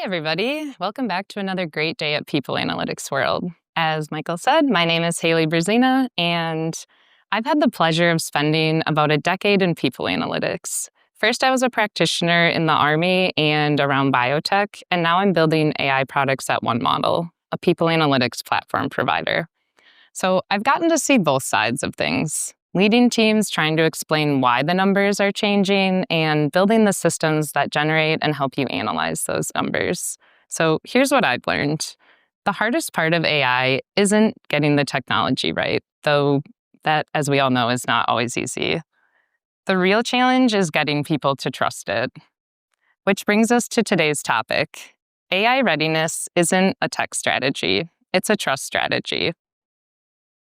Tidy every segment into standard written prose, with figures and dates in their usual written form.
Hi, everybody. Welcome back to another great day at People Analytics World. As Michael said, my name is Hayley Bresina, and I've had the pleasure of spending about a decade in people analytics. First, I was a practitioner in the Army and around biotech, and now I'm building AI products at One Model, a people analytics platform provider. So I've gotten to see both sides of things, leading teams trying to explain why the numbers are changing and building the systems that generate and help you analyze those numbers. So here's what I've learned. The hardest part of AI isn't getting the technology right, though that, as we all know, is not always easy. The real challenge is getting people to trust it. Which brings us to today's topic. AI readiness isn't a tech strategy, it's a trust strategy.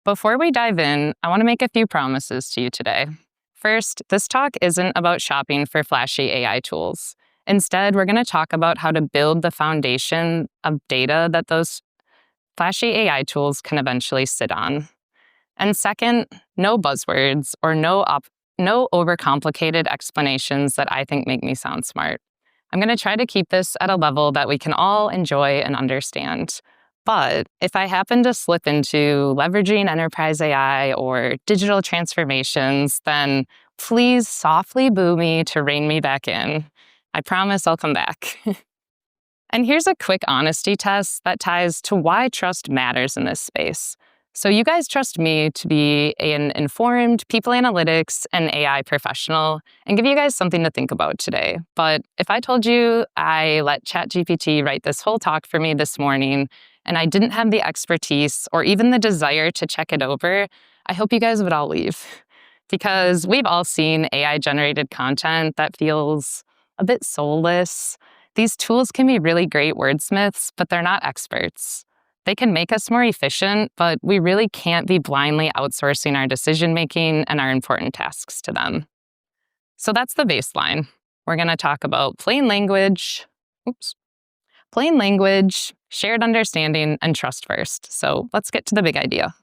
Before we dive in, I want to make a few promises to you today. First, this talk isn't about shopping for flashy AI tools. Instead, we're going to talk about how to build the foundation of data that those flashy AI tools can eventually sit on. And second, no buzzwords or no overcomplicated explanations that I think make me sound smart. I'm going to try to keep this at a level that we can all enjoy and understand. But if I happen to slip into leveraging enterprise AI or digital transformations, then please softly boo me to rein me back in. I promise I'll come back. And here's a quick honesty test that ties to why trust matters in this space. So you guys trust me to be an informed people analytics and AI professional and give you guys something to think about today. But if I told you I let ChatGPT write this whole talk for me this morning and I didn't have the expertise or even the desire to check it over, I hope you guys would all leave. Because we've all seen AI-generated content that feels a bit soulless. These tools can be really great wordsmiths, but they're not experts. They can make us more efficient, but we really can't be blindly outsourcing our decision-making and our important tasks to them. So that's the baseline. We're going to talk about plain language, shared understanding, and trust first. So let's get to the big idea.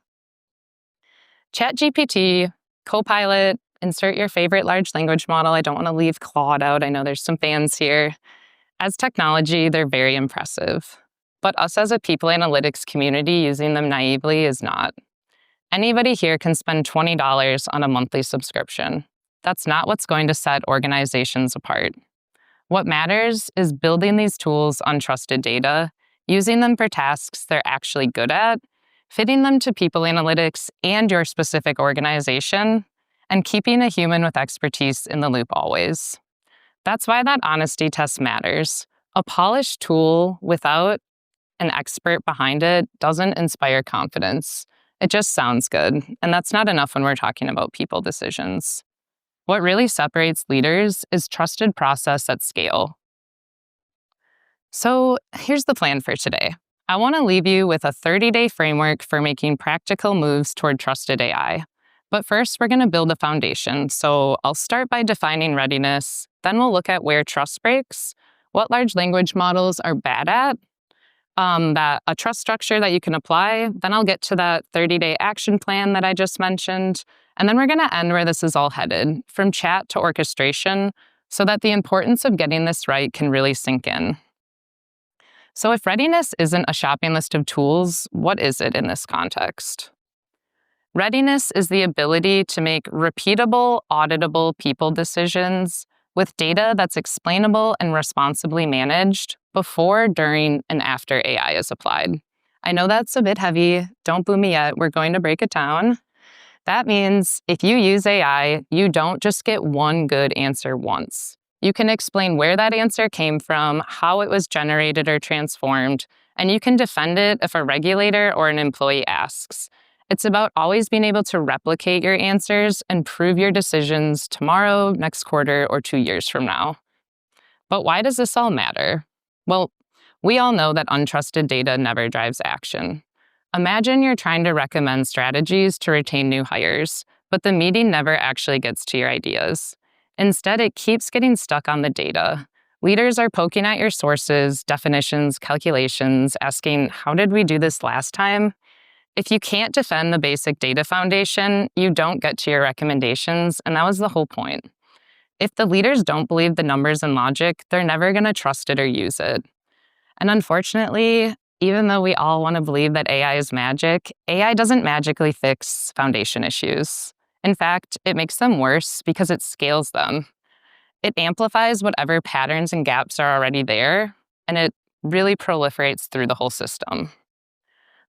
ChatGPT, Copilot, insert your favorite large language model. I don't want to leave Claude out. I know there's some fans here. As technology, they're very impressive. But us as a people analytics community using them naively is not. Anybody here can spend $20 on a monthly subscription. That's not what's going to set organizations apart. What matters is building these tools on trusted data, using them for tasks they're actually good at, fitting them to people analytics and your specific organization, and keeping a human with expertise in the loop always. That's why that honesty test matters. A polished tool without an expert behind it doesn't inspire confidence. It just sounds good, and that's not enough when we're talking about people decisions. What really separates leaders is trusted process at scale. So here's the plan for today. I want to leave you with a 30-day framework for making practical moves toward trusted AI. But first, we're going to build a foundation. So I'll start by defining readiness. Then we'll look at where trust breaks, what large language models are bad at, that a trust structure that you can apply. Then I'll get to that 30-day action plan that I just mentioned. And then we're going to end where this is all headed, from chat to orchestration, so that the importance of getting this right can really sink in. So if readiness isn't a shopping list of tools, what is it in this context? Readiness is the ability to make repeatable, auditable people decisions with data that's explainable and responsibly managed before, during, and after AI is applied. I know that's a bit heavy. Don't boo me yet. We're going to break it down. That means if you use AI, you don't just get one good answer once. You can explain where that answer came from, how it was generated or transformed, and you can defend it if a regulator or an employee asks. It's about always being able to replicate your answers and prove your decisions tomorrow, next quarter, or 2 years from now. But why does this all matter? Well, we all know that untrusted data never drives action. Imagine you're trying to recommend strategies to retain new hires, but the meeting never actually gets to your ideas. Instead, it keeps getting stuck on the data. Leaders are poking at your sources, definitions, calculations, asking, how did we do this last time? If you can't defend the basic data foundation, you don't get to your recommendations, and that was the whole point. If the leaders don't believe the numbers and logic, they're never going to trust it or use it. And unfortunately, even though we all want to believe that AI is magic, AI doesn't magically fix foundation issues. In fact, it makes them worse because it scales them. It amplifies whatever patterns and gaps are already there, and it really proliferates through the whole system.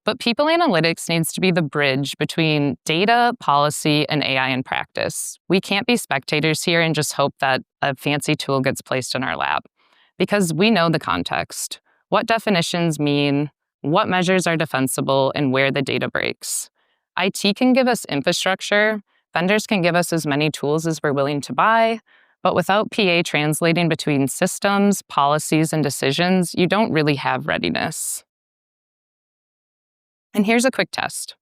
But people analytics needs to be the bridge between data, policy, and AI in practice. We can't be spectators here and just hope that a fancy tool gets placed in our lap, because we know the context, what definitions mean, what measures are defensible, and where the data breaks. IT can give us infrastructure, vendors can give us as many tools as we're willing to buy, but without PA translating between systems, policies, and decisions, you don't really have readiness. And here's a quick test.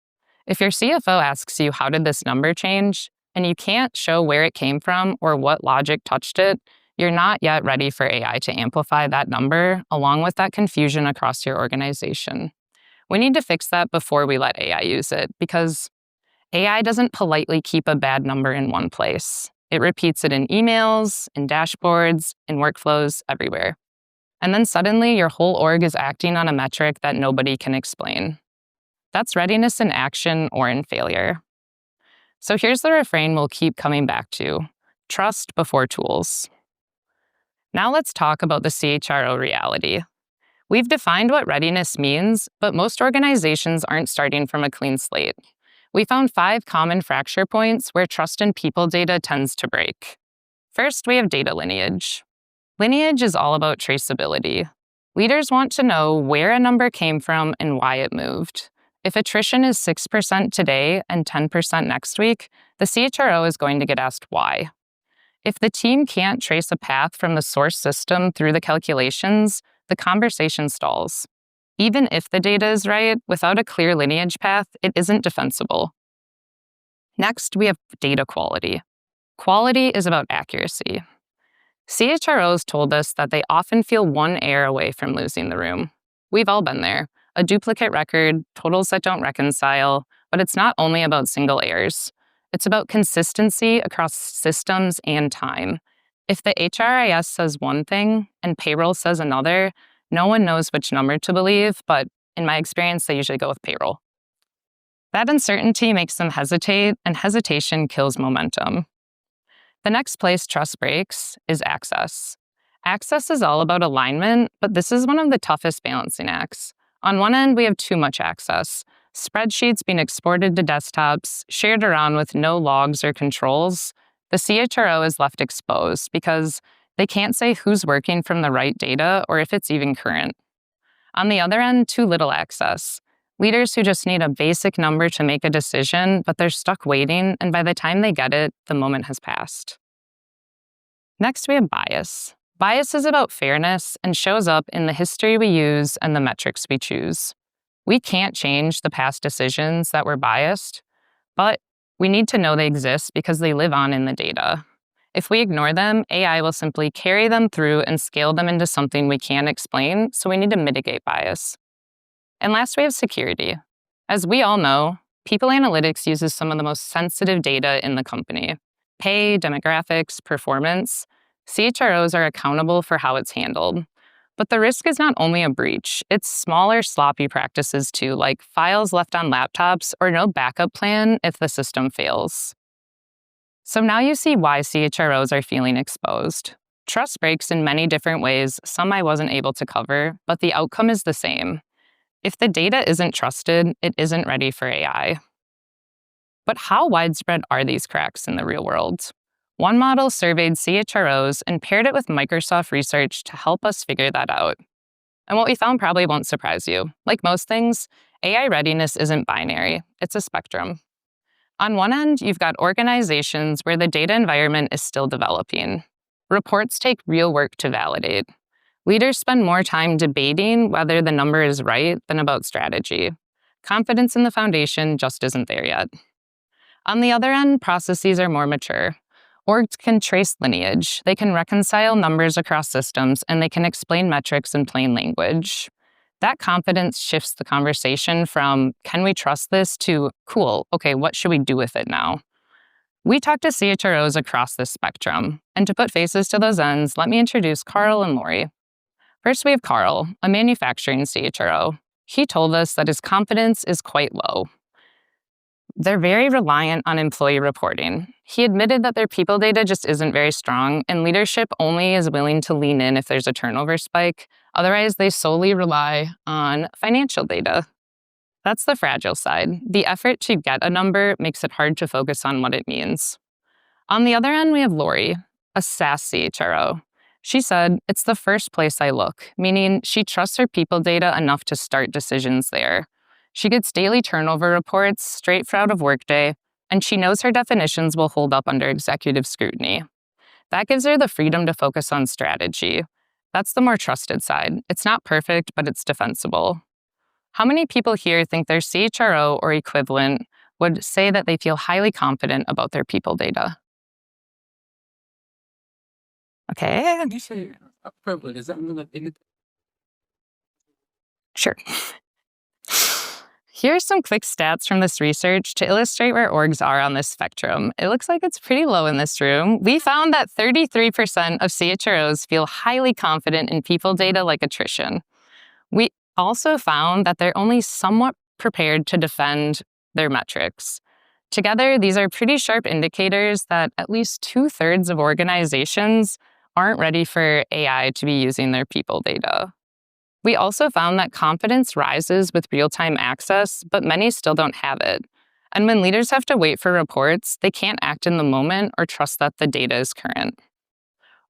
If your CFO asks you, how did this number change, and you can't show where it came from or what logic touched it, you're not yet ready for AI to amplify that number along with that confusion across your organization. We need to fix that before we let AI use it, because AI doesn't politely keep a bad number in one place. It repeats it in emails, in dashboards, in workflows, everywhere. And then suddenly your whole org is acting on a metric that nobody can explain. That's readiness in action or in failure. So here's the refrain we'll keep coming back to: trust before tools. Now let's talk about the CHRO reality. We've defined what readiness means, but most organizations aren't starting from a clean slate. We found 5 common fracture points where trust in people data tends to break. First, we have data lineage. Lineage is all about traceability. Leaders want to know where a number came from and why it moved. If attrition is 6% today and 10% next week, the CHRO is going to get asked why. If the team can't trace a path from the source system through the calculations, the conversation stalls. Even if the data is right, without a clear lineage path, it isn't defensible. Next, we have data quality. Quality is about accuracy. CHROs told us that they often feel one error away from losing the room. We've all been there. A duplicate record, totals that don't reconcile, but it's not only about single errors. It's about consistency across systems and time. If the HRIS says one thing and payroll says another, no one knows which number to believe, but in my experience, they usually go with payroll. That uncertainty makes them hesitate, and hesitation kills momentum. The next place trust breaks is access. Access is all about alignment, but this is one of the toughest balancing acts. On one end, we have too much access. Spreadsheets being exported to desktops, shared around with no logs or controls. The CHRO is left exposed because they can't say who's working from the right data or if it's even current. On the other end, too little access. Leaders who just need a basic number to make a decision, but they're stuck waiting, and by the time they get it, the moment has passed. Next, we have bias. Bias is about fairness and shows up in the history we use and the metrics we choose. We can't change the past decisions that were biased, but we need to know they exist because they live on in the data. If we ignore them, AI will simply carry them through and scale them into something we can't explain, so we need to mitigate bias. And last, we have security. As we all know, people analytics uses some of the most sensitive data in the company: pay, demographics, performance. CHROs are accountable for how it's handled. But the risk is not only a breach, it's smaller, sloppy practices too, like files left on laptops or no backup plan if the system fails. So now you see why CHROs are feeling exposed. Trust breaks in many different ways, some I wasn't able to cover, but the outcome is the same. If the data isn't trusted, it isn't ready for AI. But how widespread are these cracks in the real world? One model surveyed CHROs and paired it with Microsoft research to help us figure that out. And what we found probably won't surprise you. Like most things, AI readiness isn't binary, it's a spectrum. On one end, you've got organizations where the data environment is still developing. Reports take real work to validate. Leaders spend more time debating whether the number is right than about strategy. Confidence in the foundation just isn't there yet. On the other end, processes are more mature. Orgs can trace lineage, they can reconcile numbers across systems, and they can explain metrics in plain language. That confidence shifts the conversation from, can we trust this, to, cool, okay, what should we do with it now? We talk to CHROs across this spectrum, and to put faces to those ends, let me introduce Carl and Lori. First, we have Carl, a manufacturing CHRO. He told us that his confidence is quite low. They're very reliant on employee reporting. He admitted that their people data just isn't very strong, and leadership only is willing to lean in if there's a turnover spike. Otherwise, they solely rely on financial data. That's the fragile side. The effort to get a number makes it hard to focus on what it means. On the other end, we have Lori, a SaaS CHRO. She said, "It's the first place I look," meaning she trusts her people data enough to start decisions there. She gets daily turnover reports straight out of Workday, and she knows her definitions will hold up under executive scrutiny. That gives her the freedom to focus on strategy. That's the more trusted side. It's not perfect, but it's defensible. How many people here think their CHRO or equivalent would say that they feel highly confident about their people data? Okay. You say equivalent, is that mean that Sure. Here are some quick stats from this research to illustrate where orgs are on this spectrum. It looks like it's pretty low in this room. We found that 33% of CHROs feel highly confident in people data like attrition. We also found that they're only somewhat prepared to defend their metrics. Together, these are pretty sharp indicators that at least 2/3 of organizations aren't ready for AI to be using their people data. We also found that confidence rises with real-time access, but many still don't have it. And when leaders have to wait for reports, they can't act in the moment or trust that the data is current.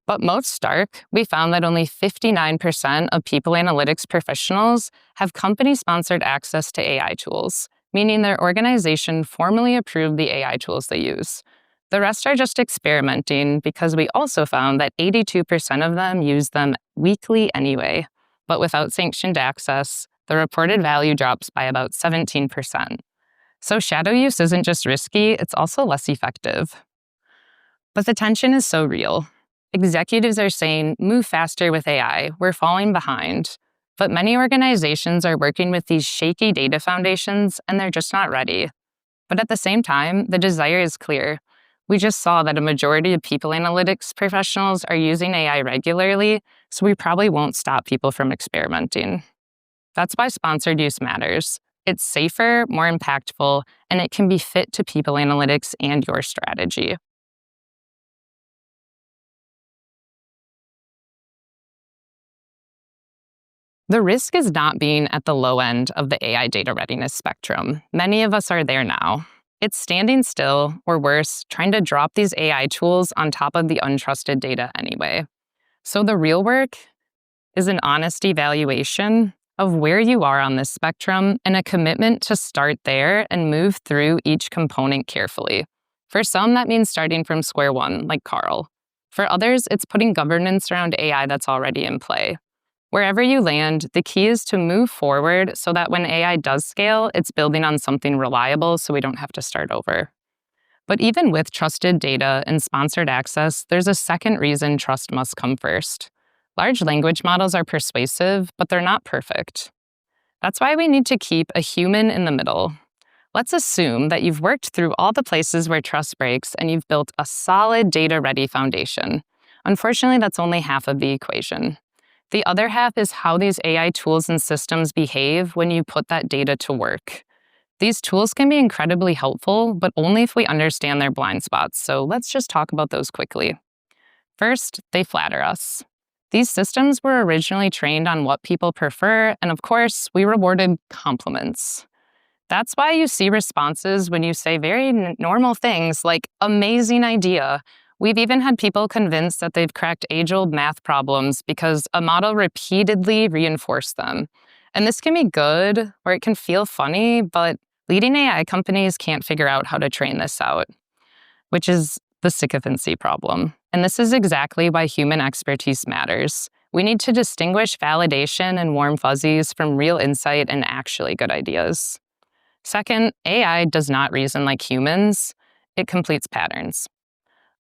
But most stark, we found that only 59% of people analytics professionals have company-sponsored access to AI tools, meaning their organization formally approved the AI tools they use. The rest are just experimenting because we also found that 82% of them use them weekly anyway. But without sanctioned access, the reported value drops by about 17%. So shadow use isn't just risky, it's also less effective. But the tension is so real. Executives are saying, move faster with AI, we're falling behind. But many organizations are working with these shaky data foundations, and they're just not ready. But at the same time, the desire is clear. We just saw that a majority of people analytics professionals are using AI regularly, so we probably won't stop people from experimenting. That's why sponsored use matters. It's safer, more impactful, and it can be fit to people analytics and your strategy. The risk is not being at the low end of the AI data readiness spectrum. Many of us are there now. It's standing still, or worse, trying to drop these AI tools on top of the untrusted data anyway. So the real work is an honest evaluation of where you are on this spectrum and a commitment to start there and move through each component carefully. For some, that means starting from square one, like Carl. For others, it's putting governance around AI that's already in play. Wherever you land, the key is to move forward so that when AI does scale, it's building on something reliable so we don't have to start over. But even with trusted data and sponsored access, there's a second reason trust must come first. Large language models are persuasive, but they're not perfect. That's why we need to keep a human in the middle. Let's assume that you've worked through all the places where trust breaks and you've built a solid data-ready foundation. Unfortunately, that's only half of the equation. The other half is how these AI tools and systems behave when you put that data to work. These tools can be incredibly helpful, but only if we understand their blind spots, so let's just talk about those quickly. First, they flatter us. These systems were originally trained on what people prefer, and of course, we rewarded compliments. That's why you see responses when you say very normal things like, amazing idea. We've even had people convinced that they've cracked age-old math problems because a model repeatedly reinforced them. And this can be good, or it can feel funny, but leading AI companies can't figure out how to train this out, which is the sycophancy problem. And this is exactly why human expertise matters. We need to distinguish validation and warm fuzzies from real insight and actually good ideas. Second, AI does not reason like humans. It completes patterns.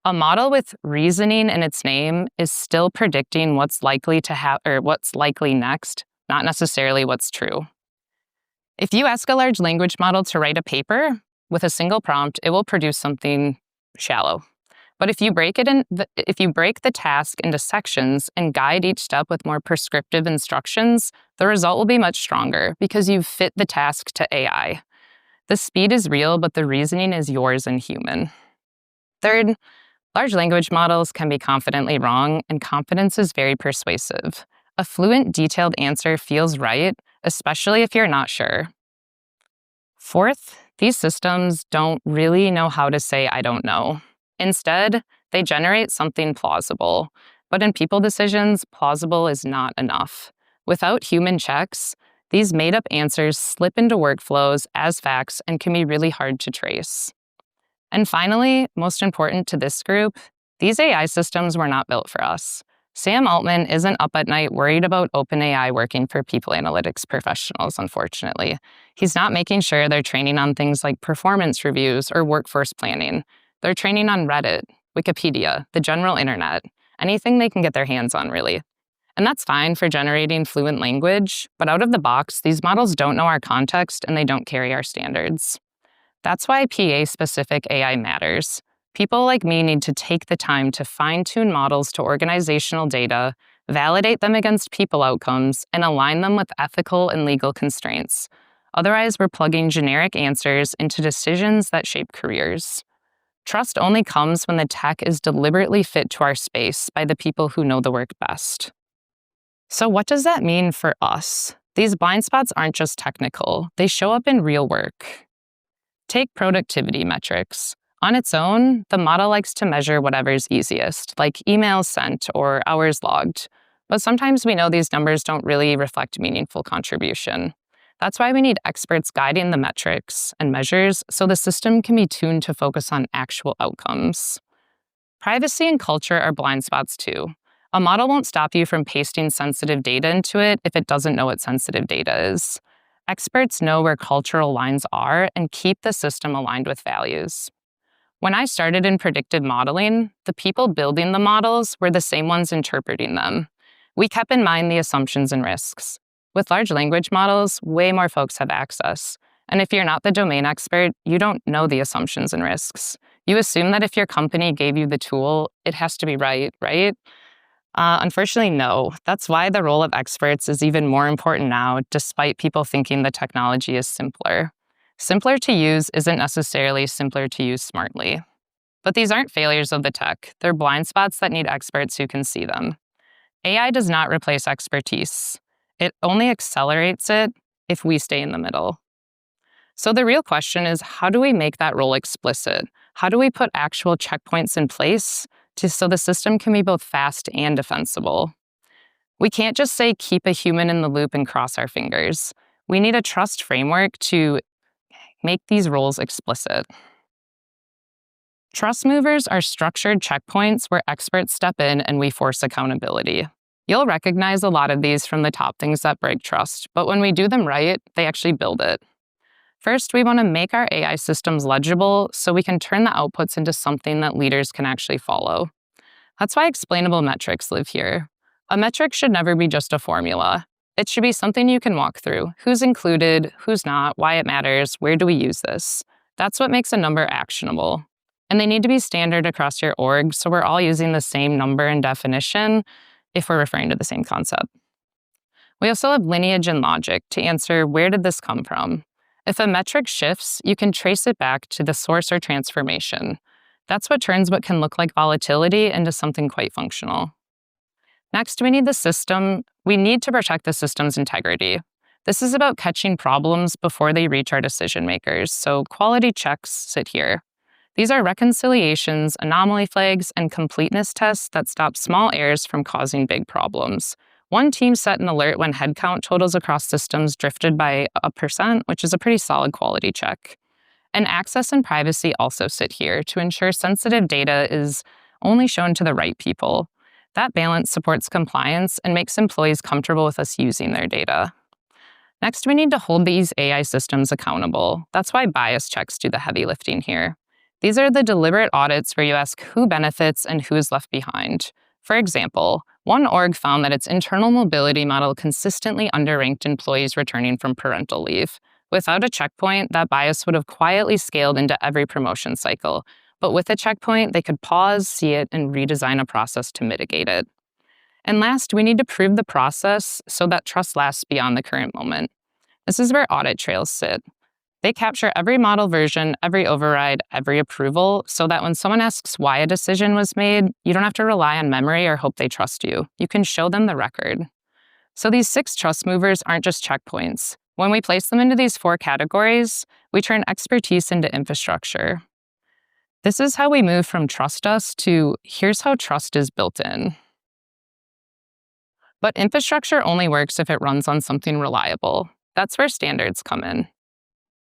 A model with reasoning in its name is still predicting what's likely to happen or what's likely next, not necessarily what's true. If you ask a large language model to write a paper with a single prompt, it will produce something shallow. But if you break the task into sections and guide each step with more prescriptive instructions, the result will be much stronger because you've fit the task to AI. The speed is real, but the reasoning is yours and human. Third, large language models can be confidently wrong, and confidence is very persuasive. A fluent, detailed answer feels right, especially if you're not sure. Fourth, these systems don't really know how to say, "I don't know." Instead, they generate something plausible. But in people decisions, plausible is not enough. Without human checks, these made-up answers slip into workflows as facts and can be really hard to trace. And finally, most important to this group, these AI systems were not built for us. Sam Altman isn't up at night worried about OpenAI working for people analytics professionals, unfortunately. He's not making sure they're training on things like performance reviews or workforce planning. They're training on Reddit, Wikipedia, the general internet, anything they can get their hands on, really. And that's fine for generating fluent language, but out of the box, these models don't know our context and they don't carry our standards. That's why PA-specific AI matters. People like me need to take the time to fine-tune models to organizational data, validate them against people outcomes, and align them with ethical and legal constraints. Otherwise, we're plugging generic answers into decisions that shape careers. Trust only comes when the tech is deliberately fit to our space by the people who know the work best. So what does that mean for us? These blind spots aren't just technical. They show up in real work. Take productivity metrics. On its own, the model likes to measure whatever's easiest, like emails sent or hours logged. But sometimes we know these numbers don't really reflect meaningful contribution. That's why we need experts guiding the metrics and measures so the system can be tuned to focus on actual outcomes. Privacy and culture are blind spots too. A model won't stop you from pasting sensitive data into it if it doesn't know what sensitive data is. Experts know where cultural lines are and keep the system aligned with values. When I started in predictive modeling, the people building the models were the same ones interpreting them. We kept in mind the assumptions and risks. With large language models, way more folks have access. And if you're not the domain expert, you don't know the assumptions and risks. You assume that if your company gave you the tool, it has to be right? Unfortunately, no. That's why the role of experts is even more important now, despite people thinking the technology is simpler. Simpler to use isn't necessarily simpler to use smartly. But these aren't failures of the tech. They're blind spots that need experts who can see them. AI does not replace expertise. It only accelerates it if we stay in the middle. So the real question is, how do we make that role explicit? How do we put actual checkpoints in place so the system can be both fast and defensible? We can't just say keep a human in the loop and cross our fingers. We need a trust framework to make these roles explicit. Trust movers are structured checkpoints where experts step in and we force accountability. You'll recognize a lot of these from the top things that break trust, but when we do them right, they actually build it. First, we want to make our AI systems legible so we can turn the outputs into something that leaders can actually follow. That's why explainable metrics live here. A metric should never be just a formula. It should be something you can walk through. Who's included, who's not, why it matters, where do we use this? That's what makes a number actionable. And they need to be standard across your org so we're all using the same number and definition if we're referring to the same concept. We also have lineage and logic to answer where did this come from? If a metric shifts, you can trace it back to the source or transformation. That's what turns what can look like volatility into something quite functional. Next, we need to protect the system's integrity. This is about catching problems before they reach our decision makers, so quality checks sit here. These are reconciliations, anomaly flags, and completeness tests that stop small errors from causing big problems. One team set an alert when headcount totals across systems drifted by 1%, which is a pretty solid quality check. And access and privacy also sit here to ensure sensitive data is only shown to the right people. That balance supports compliance and makes employees comfortable with us using their data. Next, we need to hold these AI systems accountable. That's why bias checks do the heavy lifting here. These are the deliberate audits where you ask who benefits and who is left behind. For example, one org found that its internal mobility model consistently underranked employees returning from parental leave. Without a checkpoint, that bias would have quietly scaled into every promotion cycle. But with a checkpoint, they could pause, see it, and redesign a process to mitigate it. And last, we need to prove the process so that trust lasts beyond the current moment. This is where audit trails sit. They capture every model version, every override, every approval, so that when someone asks why a decision was made, you don't have to rely on memory or hope they trust you. You can show them the record. So these 6 trust movers aren't just checkpoints. When we place them into these 4 categories, we turn expertise into infrastructure. This is how we move from trust us to here's how trust is built in. But infrastructure only works if it runs on something reliable. That's where standards come in.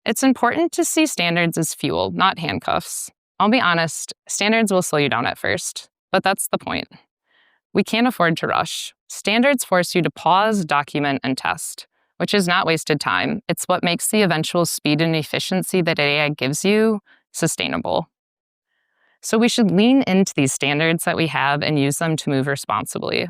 It's important to see standards as fuel, not handcuffs. I'll be honest, standards will slow you down at first, but that's the point. We can't afford to rush. Standards force you to pause, document, and test, which is not wasted time. It's what makes the eventual speed and efficiency that AI gives you sustainable. So we should lean into these standards that we have and use them to move responsibly.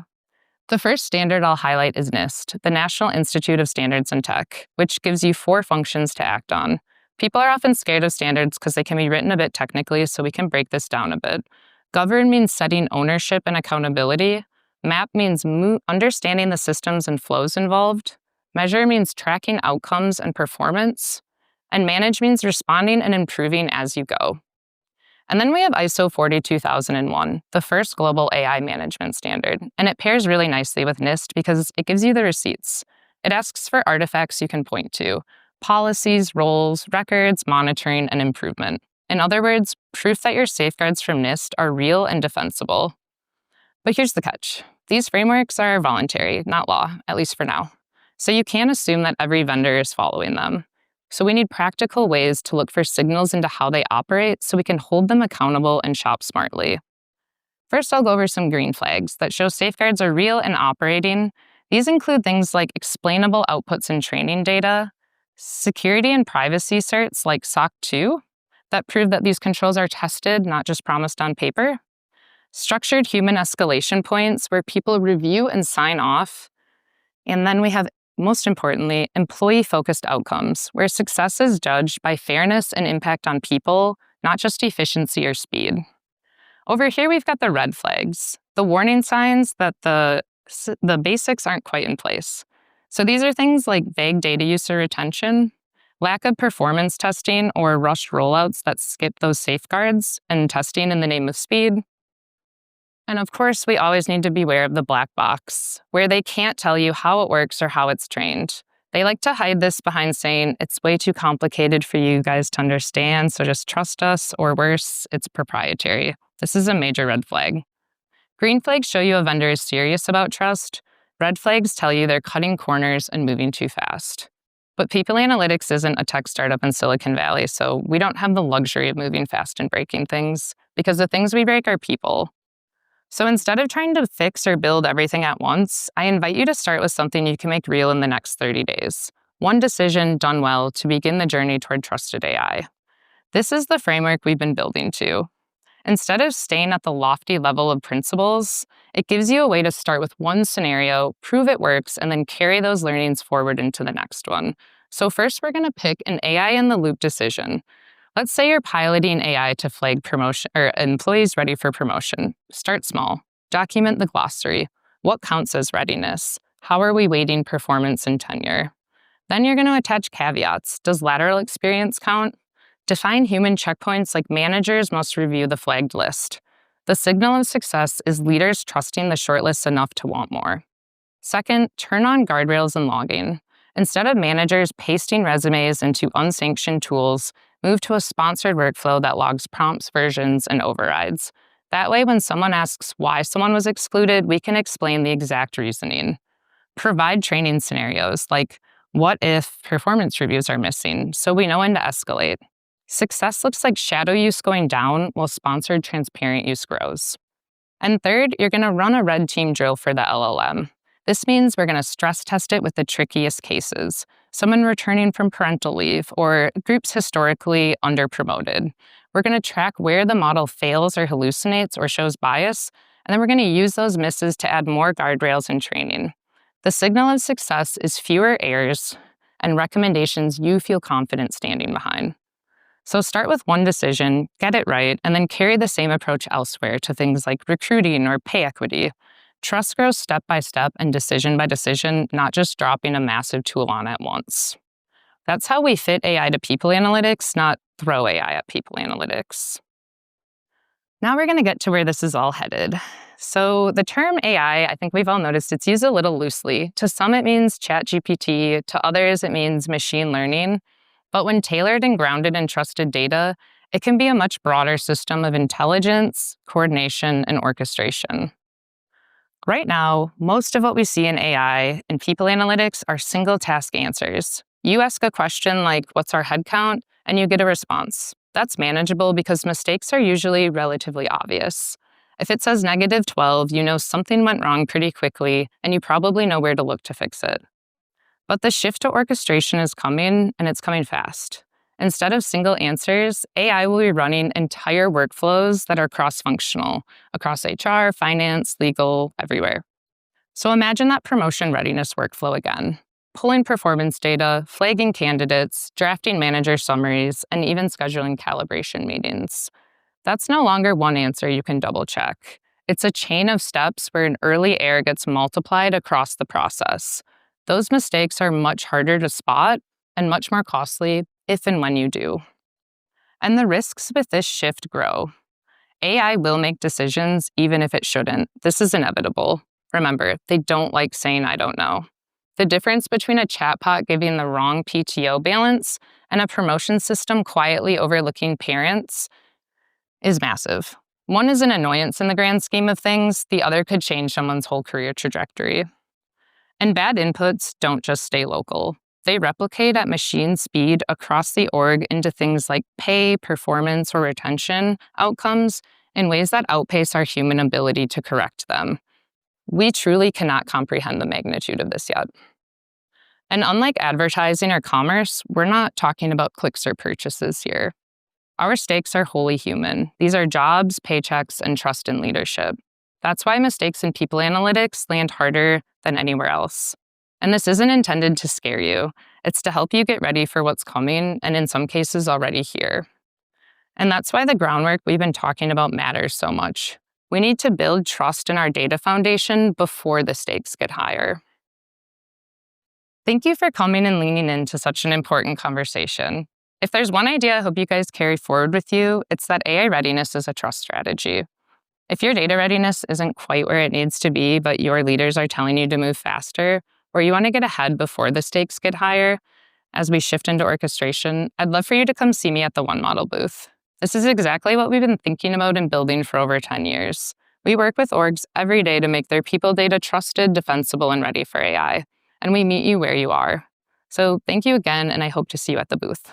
The first standard I'll highlight is NIST, the National Institute of Standards and Tech, which gives you 4 functions to act on. People are often scared of standards because they can be written a bit technically, so we can break this down a bit. Govern means setting ownership and accountability. Map means understanding the systems and flows involved. Measure means tracking outcomes and performance. And manage means responding and improving as you go. And then we have ISO 42001, the first global AI management standard, and it pairs really nicely with NIST because it gives you the receipts. It asks for artifacts you can point to, policies, roles, records, monitoring, and improvement. In other words, proof that your safeguards from NIST are real and defensible. But here's the catch. These frameworks are voluntary, not law, at least for now. So you can't assume that every vendor is following them. So we need practical ways to look for signals into how they operate so we can hold them accountable and shop smartly. First, I'll go over some green flags that show safeguards are real and operating. These include things like explainable outputs and training data, security and privacy certs like SOC 2 that prove that these controls are tested, not just promised on paper, structured human escalation points where people review and sign off, and then we have, most importantly, employee-focused outcomes, where success is judged by fairness and impact on people, not just efficiency or speed. Over here, we've got the red flags, the warning signs that the basics aren't quite in place. So these are things like vague data use or retention, lack of performance testing or rushed rollouts that skip those safeguards, and testing in the name of speed. And of course, we always need to beware of the black box, where they can't tell you how it works or how it's trained. They like to hide this behind saying, it's way too complicated for you guys to understand, so just trust us, or worse, it's proprietary. This is a major red flag. Green flags show you a vendor is serious about trust. Red flags tell you they're cutting corners and moving too fast. But People Analytics isn't a tech startup in Silicon Valley, so we don't have the luxury of moving fast and breaking things, because the things we break are people. So instead of trying to fix or build everything at once, I invite you to start with something you can make real in the next 30 days. One decision done well to begin the journey toward trusted AI. This is the framework we've been building to. Instead of staying at the lofty level of principles, it gives you a way to start with one scenario, prove it works, and then carry those learnings forward into the next one. So first, we're going to pick an AI in the loop decision. Let's say you're piloting AI to flag promotion or employees ready for promotion. Start small. Document the glossary. What counts as readiness? How are we weighting performance and tenure? Then you're going to attach caveats. Does lateral experience count? Define human checkpoints like managers must review the flagged list. The signal of success is leaders trusting the shortlist enough to want more. Second, turn on guardrails and logging. Instead of managers pasting resumes into unsanctioned tools, move to a sponsored workflow that logs prompts, versions, and overrides. That way, when someone asks why someone was excluded, we can explain the exact reasoning. Provide training scenarios like, what if performance reviews are missing, so we know when to escalate. Success looks like shadow use going down while sponsored transparent use grows. And third, you're going to run a red team drill for the LLM. This means we're going to stress test it with the trickiest cases, someone returning from parental leave or groups historically under-promoted. We're going to track where the model fails or hallucinates or shows bias, and then we're going to use those misses to add more guardrails and training. The signal of success is fewer errors and recommendations you feel confident standing behind. So start with one decision, get it right, and then carry the same approach elsewhere to things like recruiting or pay equity. Trust grows step by step and decision by decision, not just dropping a massive tool on at once. That's how we fit AI to people analytics, not throw AI at people analytics. Now we're going to get to where this is all headed. So the term AI, I think we've all noticed it's used a little loosely. To some, it means ChatGPT. To others, it means machine learning. But when tailored and grounded in trusted data, it can be a much broader system of intelligence, coordination, and orchestration. Right now, most of what we see in AI and people analytics are single task answers. You ask a question like, what's our head count? And you get a response. That's manageable because mistakes are usually relatively obvious. If it says -12, you know something went wrong pretty quickly, and you probably know where to look to fix it. But the shift to orchestration is coming, and it's coming fast. Instead of single answers, AI will be running entire workflows that are cross-functional across HR, finance, legal, everywhere. So imagine that promotion readiness workflow again. Pulling performance data, flagging candidates, drafting manager summaries, and even scheduling calibration meetings. That's no longer one answer you can double check. It's a chain of steps where an early error gets multiplied across the process. Those mistakes are much harder to spot and much more costly if and when you do. And the risks with this shift grow. AI will make decisions even if it shouldn't. This is inevitable. Remember, they don't like saying, I don't know. The difference between a chatbot giving the wrong PTO balance and a promotion system quietly overlooking parents is massive. One is an annoyance in the grand scheme of things, the other could change someone's whole career trajectory. And bad inputs don't just stay local. They replicate at machine speed across the org into things like pay, performance, or retention outcomes in ways that outpace our human ability to correct them. We truly cannot comprehend the magnitude of this yet. And unlike advertising or commerce, we're not talking about clicks or purchases here. Our stakes are wholly human. These are jobs, paychecks, and trust in leadership. That's why mistakes in people analytics land harder than anywhere else. And this isn't intended to scare you. It's to help you get ready for what's coming, and in some cases already here. And that's why the groundwork we've been talking about matters so much. We need to build trust in our data foundation before the stakes get higher. Thank you for coming and leaning into such an important conversation. If there's one idea I hope you guys carry forward with you, it's that AI readiness is a trust strategy. If your data readiness isn't quite where it needs to be, but your leaders are telling you to move faster, or you want to get ahead before the stakes get higher, as we shift into orchestration, I'd love for you to come see me at the One Model booth. This is exactly what we've been thinking about and building for over 10 years. We work with orgs every day to make their people data trusted, defensible, and ready for AI. And we meet you where you are. So thank you again, and I hope to see you at the booth.